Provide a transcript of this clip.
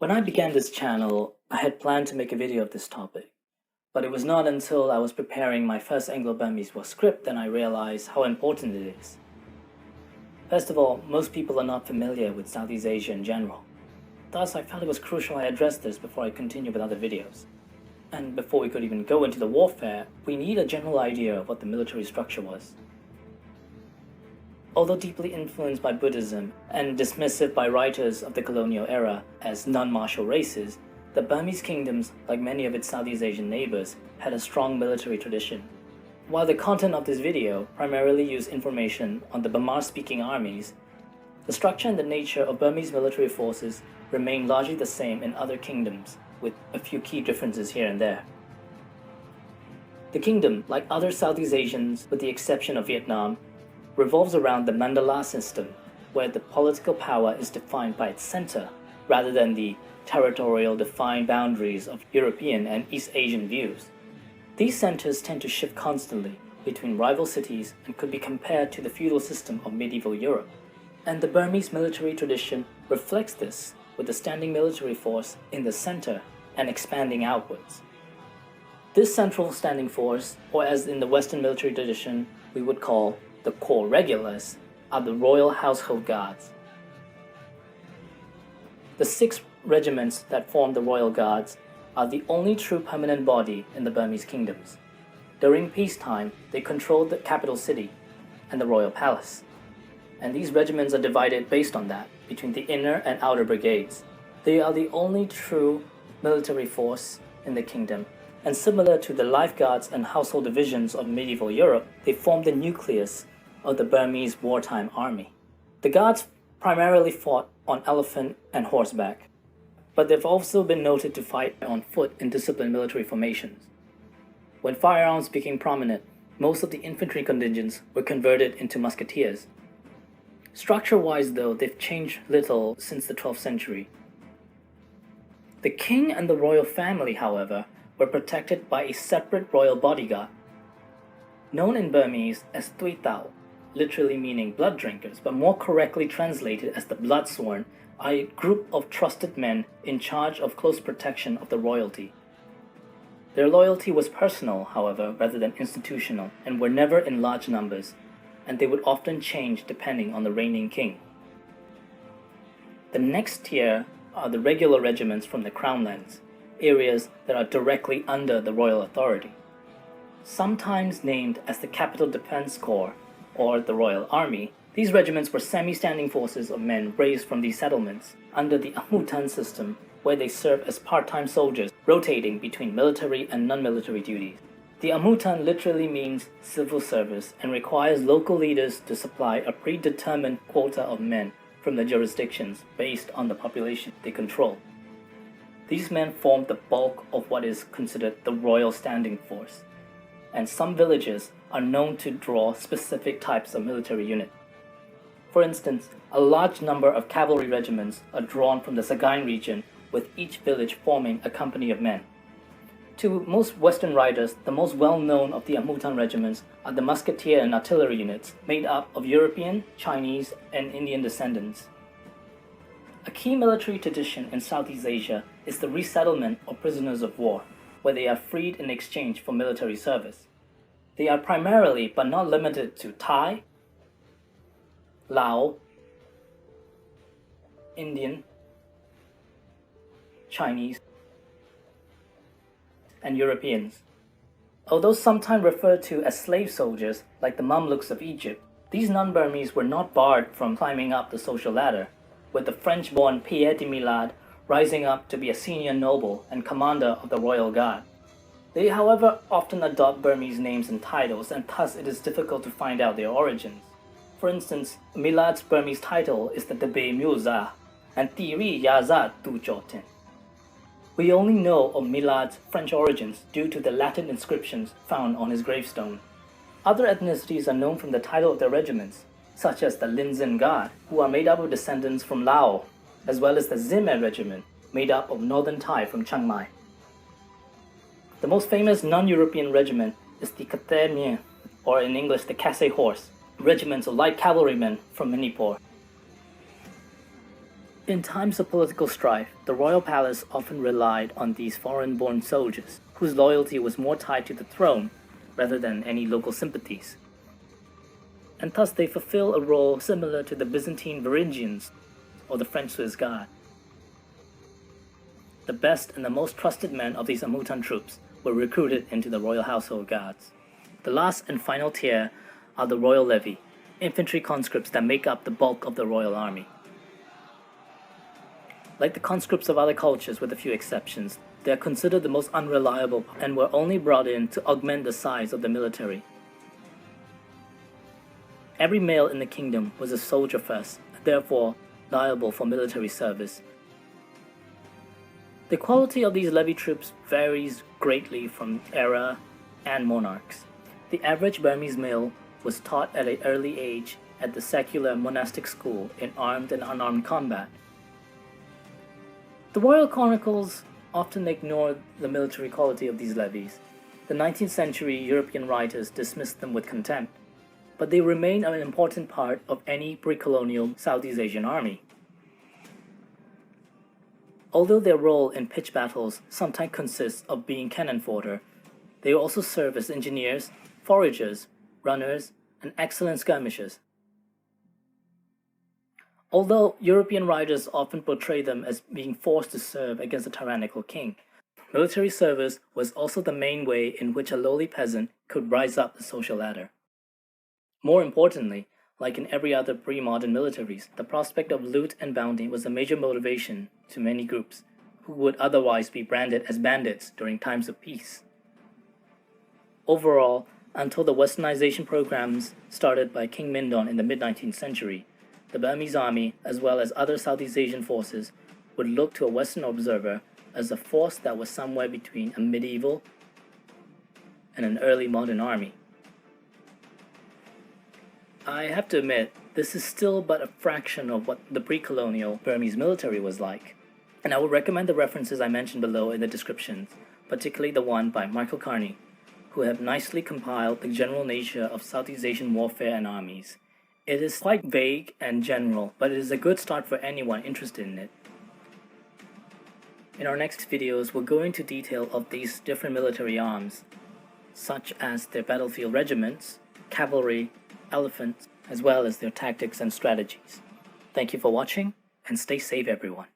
When I began this channel, I had planned to make a video of this topic, but it was not until I was preparing my first Anglo-Burmese war script that I realized how important it is. First of all, most people are not familiar with Southeast Asia in general. Thus, I felt it was crucial I address this before I continue with other videos. And before we could even go into the warfare, we need a general idea of what the military structure was. Although deeply influenced by Buddhism and dismissive by writers of the colonial era as non-martial races, the Burmese kingdoms, like many of its Southeast Asian neighbors, had a strong military tradition. While the content of this video primarily used information on the Bamar-speaking armies, the structure and the nature of Burmese military forces remain largely the same in other kingdoms, with a few key differences here and there. The kingdom, like other Southeast Asians with the exception of Vietnam, revolves around the mandala system, where the political power is defined by its center, rather than the territorial defined boundaries of European and East Asian views. These centers tend to shift constantly between rival cities and could be compared to the feudal system of medieval Europe. And the Burmese military tradition reflects this, with the standing military force in the center and expanding outwards. This central standing force, or as in the Western military tradition we would call the corps regulars, are the Royal Household Guards. The 6 regiments that form the Royal Guards are the only true permanent body in the Burmese kingdoms. During peacetime, they controlled the capital city and the royal palace, and these regiments are divided based on that between the inner and outer brigades. They are the only true military force in the kingdom, and similar to the lifeguards and household divisions of medieval Europe, they form the nucleus of the Burmese wartime army. The guards primarily fought on elephant and horseback, but they've also been noted to fight on foot in disciplined military formations. When firearms became prominent, most of the infantry contingents were converted into musketeers. Structure-wise though, they've changed little since the 12th century. The king and the royal family, however, were protected by a separate royal bodyguard, known in Burmese as Tui Tao, literally meaning blood drinkers, but more correctly translated as the Bloodsworn, are a group of trusted men in charge of close protection of the royalty. Their loyalty was personal, however, rather than institutional, and were never in large numbers, and they would often change depending on the reigning king. The next tier are the regular regiments from the Crown lands, areas that are directly under the royal authority. Sometimes named as the Capital Defense Corps or the Royal Army, these regiments were semi-standing forces of men raised from these settlements under the Amutan system, where they serve as part-time soldiers, rotating between military and non-military duties. The Amutan literally means civil service and requires local leaders to supply a predetermined quota of men from the jurisdictions based on the population they control. These men form the bulk of what is considered the royal standing force, and some villages are known to draw specific types of military unit. For instance, a large number of cavalry regiments are drawn from the Sagaing region, with each village forming a company of men. To most Western writers, the most well-known of the Amutan regiments are the musketeer and artillery units, made up of European, Chinese, and Indian descendants. A key military tradition in Southeast Asia is the resettlement of prisoners of war, where they are freed in exchange for military service. They are primarily, but not limited to, Thai, Lao, Indian, Chinese, and Europeans. Although sometimes referred to as slave soldiers, like the Mamluks of Egypt, these non-Burmese were not barred from climbing up the social ladder, with the French-born Pierre de Milad rising up to be a senior noble and commander of the Royal Guard. They, however, often adopt Burmese names and titles, and thus it is difficult to find out their origins. For instance, Milad's Burmese title is the Debe Muza, and Tiri Yazat Tu Jotin. We only know of Milad's French origins due to the Latin inscriptions found on his gravestone. Other ethnicities are known from the title of their regiments, such as the Linzin Guard, who are made up of descendants from Lao, as well as the Zime regiment, made up of northern Thai from Chiang Mai. The most famous non-European regiment is the Kate Mien, or in English the Khasi Horse, regiments of light cavalrymen from Manipur. In times of political strife, the royal palace often relied on these foreign-born soldiers, whose loyalty was more tied to the throne rather than any local sympathies. And thus they fulfill a role similar to the Byzantine Varangians or the French Swiss Guard. The best and the most trusted men of these Amutan troops were recruited into the Royal Household Guards. The last and final tier are the Royal Levy, infantry conscripts that make up the bulk of the Royal Army. Like the conscripts of other cultures with a few exceptions, they are considered the most unreliable and were only brought in to augment the size of the military. Every male in the kingdom was a soldier first, therefore liable for military service. The quality of these levy troops varies greatly from era and monarchs. The average Burmese male was taught at an early age at the secular monastic school in armed and unarmed combat. The royal chronicles often ignore the military quality of these levies. The 19th century European writers dismissed them with contempt, but they remain an important part of any pre-colonial Southeast Asian army. Although their role in pitched battles sometimes consists of being cannon fodder, they also serve as engineers, foragers, runners, and excellent skirmishers. Although European writers often portray them as being forced to serve against a tyrannical king, military service was also the main way in which a lowly peasant could rise up the social ladder. More importantly, like in every other pre-modern militaries, the prospect of loot and bounty was a major motivation to many groups who would otherwise be branded as bandits during times of peace. Overall, until the westernization programs started by King Mindon in the mid-19th century, the Burmese army, as well as other Southeast Asian forces, would look to a Western observer as a force that was somewhere between a medieval and an early modern army. I have to admit, this is still but a fraction of what the pre-colonial Burmese military was like, and I would recommend the references I mentioned below in the descriptions, particularly the one by Michael Carney, who have nicely compiled the general nature of Southeast Asian warfare and armies. It is quite vague and general, but it is a good start for anyone interested in it. In our next videos, we'll go into detail of these different military arms, such as their battlefield regiments, cavalry, elephants, as well as their tactics and strategies. Thank you for watching, and stay safe everyone.